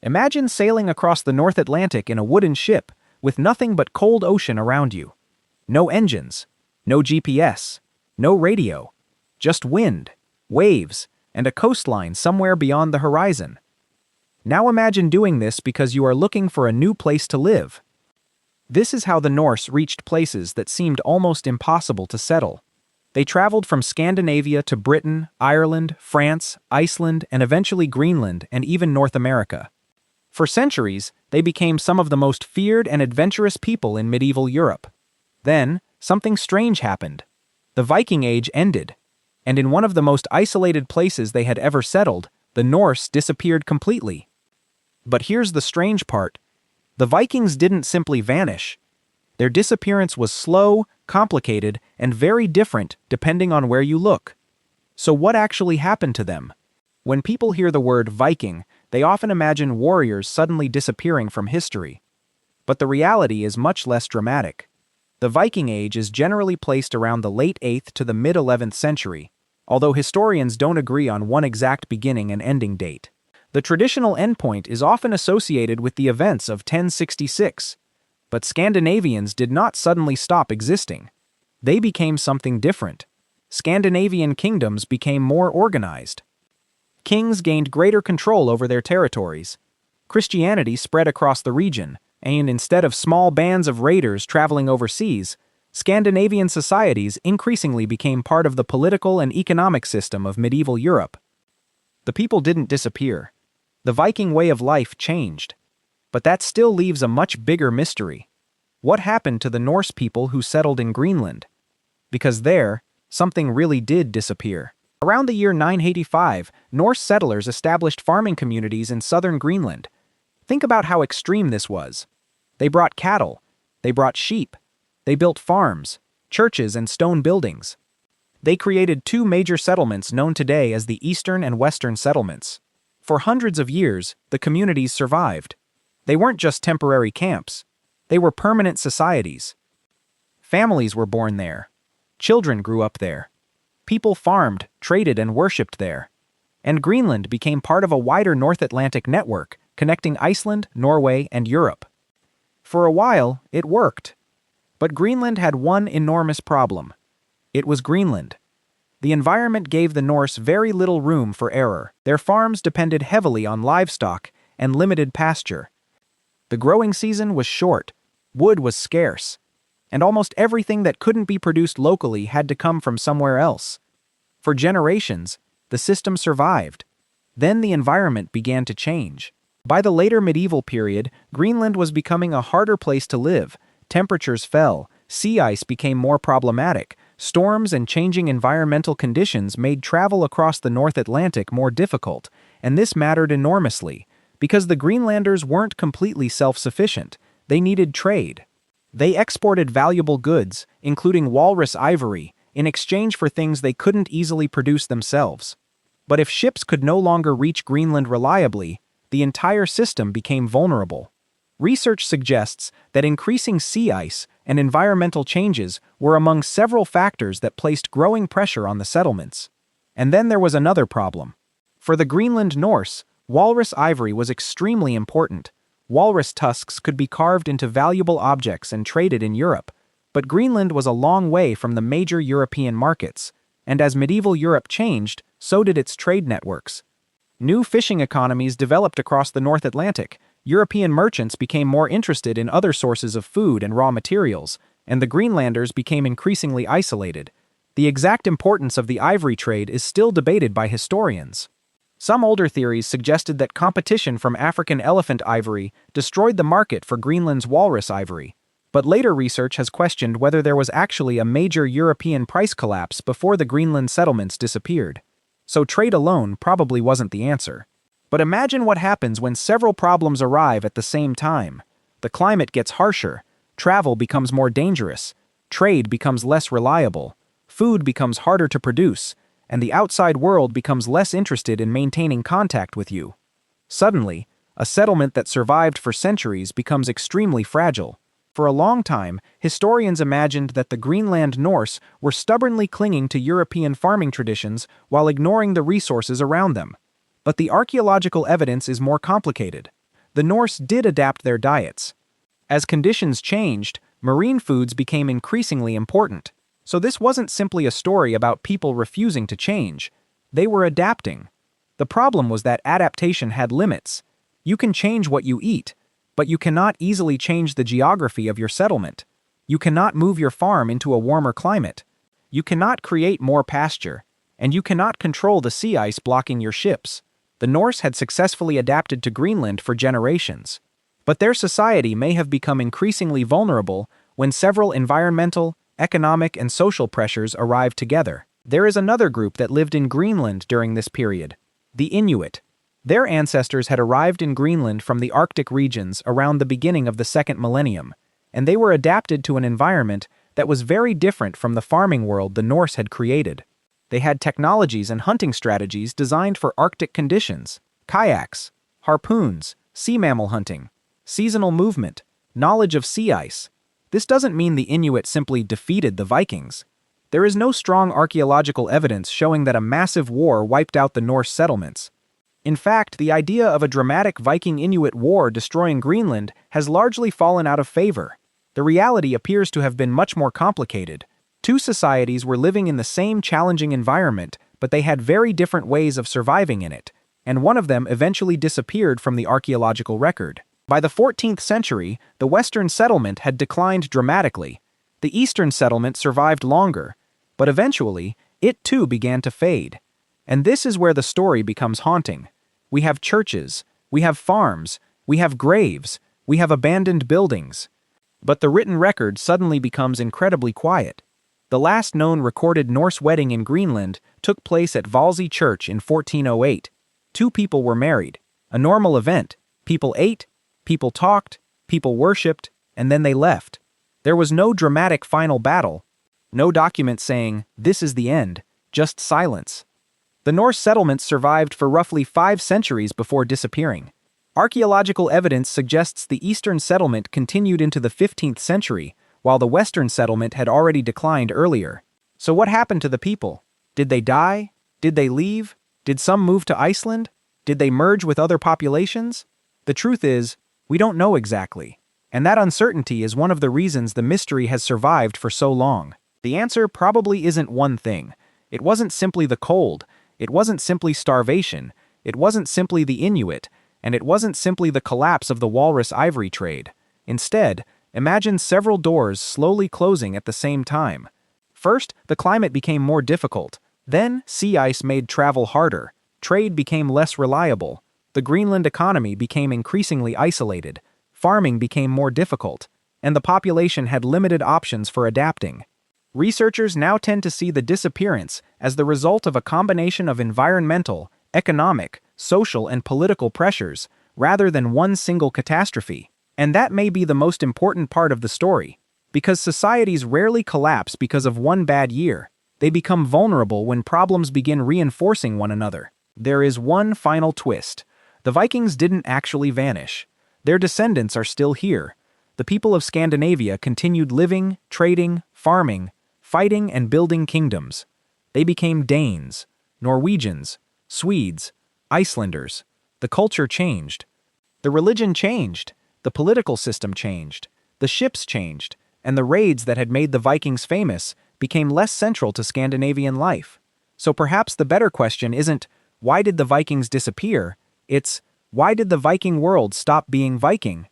Imagine sailing across the North Atlantic in a wooden ship with nothing but cold ocean around you. No engines, no GPS, no radio, just wind, waves, and a coastline somewhere beyond the horizon. Now imagine doing this because you are looking for a new place to live. This is how the Norse reached places that seemed almost impossible to settle. They traveled from Scandinavia to Britain, Ireland, France, Iceland, and eventually Greenland and even North America. For centuries, they became some of the most feared and adventurous people in medieval Europe. Then, something strange happened. The Viking Age ended, and in one of the most isolated places they had ever settled, the Norse disappeared completely. But here's the strange part. The Vikings didn't simply vanish. Their disappearance was slow, complicated, and very different depending on where you look. So what actually happened to them? When people hear the word Viking, they often imagine warriors suddenly disappearing from history. But the reality is much less dramatic. The Viking Age is generally placed around the late 8th to the mid-11th century, although historians don't agree on one exact beginning and ending date. The traditional endpoint is often associated with the events of 1066, but Scandinavians did not suddenly stop existing. They became something different. Scandinavian kingdoms became more organized. Kings gained greater control over their territories. Christianity spread across the region, and instead of small bands of raiders traveling overseas, Scandinavian societies increasingly became part of the political and economic system of medieval Europe. The people didn't disappear. The Viking way of life changed. But that still leaves a much bigger mystery. What happened to the Norse people who settled in Greenland? Because there, something really did disappear. Around the year 985, Norse settlers established farming communities in southern Greenland. Think about how extreme this was. They brought cattle, they brought sheep, they built farms, churches, and stone buildings. They created two major settlements known today as the Eastern and Western settlements. For hundreds of years, the communities survived. They weren't just temporary camps. They were permanent societies. Families were born there. Children grew up there. People farmed, traded, and worshipped there. And Greenland became part of a wider North Atlantic network connecting Iceland, Norway, and Europe. For a while, it worked. But Greenland had one enormous problem. It was Greenland. The environment gave the Norse very little room for error. Their farms depended heavily on livestock and limited pasture. The growing season was short, wood was scarce, and almost everything that couldn't be produced locally had to come from somewhere else. For generations, the system survived. Then the environment began to change. By the later medieval period, Greenland was becoming a harder place to live. Temperatures fell, sea ice became more problematic, storms and changing environmental conditions made travel across the North Atlantic more difficult, and this mattered enormously, because the Greenlanders weren't completely self-sufficient. They needed trade. They exported valuable goods, including walrus ivory, in exchange for things they couldn't easily produce themselves. But if ships could no longer reach Greenland reliably, the entire system became vulnerable. Research suggests that increasing sea ice and environmental changes were among several factors that placed growing pressure on the settlements. And then there was another problem. For the Greenland Norse, walrus ivory was extremely important. Walrus tusks could be carved into valuable objects and traded in Europe, but Greenland was a long way from the major European markets, and as medieval Europe changed, so did its trade networks. New fishing economies developed across the North Atlantic. European merchants became more interested in other sources of food and raw materials, and the Greenlanders became increasingly isolated. The exact importance of the ivory trade is still debated by historians. Some older theories suggested that competition from African elephant ivory destroyed the market for Greenland's walrus ivory, but later research has questioned whether there was actually a major European price collapse before the Greenland settlements disappeared. So trade alone probably wasn't the answer. But imagine what happens when several problems arrive at the same time. The climate gets harsher, travel becomes more dangerous, trade becomes less reliable, food becomes harder to produce, and the outside world becomes less interested in maintaining contact with you. Suddenly, a settlement that survived for centuries becomes extremely fragile. For a long time, historians imagined that the Greenland Norse were stubbornly clinging to European farming traditions while ignoring the resources around them. But the archaeological evidence is more complicated. the Norse did adapt their diets. As conditions changed, marine foods became increasingly important. So this wasn't simply a story about people refusing to change. They were adapting. The problem was that adaptation had limits. You can change what you eat, but you cannot easily change the geography of your settlement. You cannot move your farm into a warmer climate. You cannot create more pasture, and you cannot control the sea ice blocking your ships. The Norse had successfully adapted to Greenland for generations. But their society may have become increasingly vulnerable when several environmental, economic, and social pressures arrived together. There is another group that lived in Greenland during this period, the Inuit. Their ancestors had arrived in Greenland from the Arctic regions around the beginning of the second millennium, and they were adapted to an environment that was very different from the farming world the Norse had created. They had technologies and hunting strategies designed for Arctic conditions: kayaks, harpoons, sea mammal hunting, seasonal movement, knowledge of sea ice. This doesn't mean the Inuit simply defeated the Vikings. There is no strong archaeological evidence showing that a massive war wiped out the Norse settlements. In fact, the idea of a dramatic Viking-Inuit war destroying Greenland has largely fallen out of favor. The reality appears to have been much more complicated. Two societies were living in the same challenging environment, but they had very different ways of surviving in it, and one of them eventually disappeared from the archaeological record. By the 14th century, the Western settlement had declined dramatically. The Eastern settlement survived longer, but eventually, it too began to fade. And this is where the story becomes haunting. We have churches, we have farms, we have graves, we have abandoned buildings. But the written record suddenly becomes incredibly quiet. The last known recorded Norse wedding in Greenland took place at Valsey Church in 1408. Two people were married. A normal event. People ate, people talked, people worshipped, and then they left. There was no dramatic final battle. No document saying, "This is the end," just silence. The Norse settlements survived for roughly 5 centuries before disappearing. Archaeological evidence suggests the Eastern settlement continued into the 15th century, while the Western settlement had already declined earlier. So what happened to the people? Did they die? Did they leave? Did some move to Iceland? Did they merge with other populations? The truth is, we don't know exactly. And that uncertainty is one of the reasons the mystery has survived for so long. The answer probably isn't one thing. It wasn't simply the cold. It wasn't simply starvation. It wasn't simply the Inuit. And it wasn't simply the collapse of the walrus ivory trade. Instead, imagine several doors slowly closing at the same time. First, the climate became more difficult. Then, sea ice made travel harder. Trade became less reliable. The Greenland economy became increasingly isolated. Farming became more difficult. And the population had limited options for adapting. Researchers now tend to see the disappearance as the result of a combination of environmental, economic, social, and political pressures, rather than one single catastrophe. And that may be the most important part of the story, because societies rarely collapse because of one bad year. They become vulnerable when problems begin reinforcing one another. There is one final twist. The Vikings didn't actually vanish. Their descendants are still here. The people of Scandinavia continued living, trading, farming, fighting, and building kingdoms. They became Danes, Norwegians, Swedes, Icelanders. The culture changed. The religion changed. The political system changed. The ships changed. And the raids that had made the Vikings famous became less central to Scandinavian life. So perhaps the better question isn't, why did the Vikings disappear? It's, why did the Viking world stop being Viking?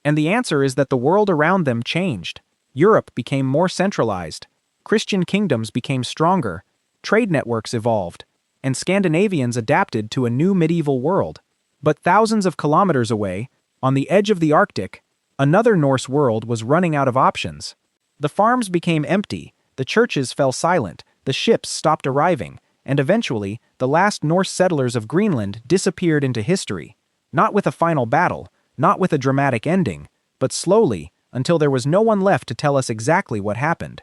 And the answer is that the world around them changed. Europe became more centralized. Christian kingdoms became stronger, trade networks evolved, and Scandinavians adapted to a new medieval world. But thousands of kilometers away, on the edge of the Arctic, another Norse world was running out of options. The farms became empty, the churches fell silent, the ships stopped arriving, and eventually, the last Norse settlers of Greenland disappeared into history. Not with a final battle, not with a dramatic ending, but slowly, until there was no one left to tell us exactly what happened.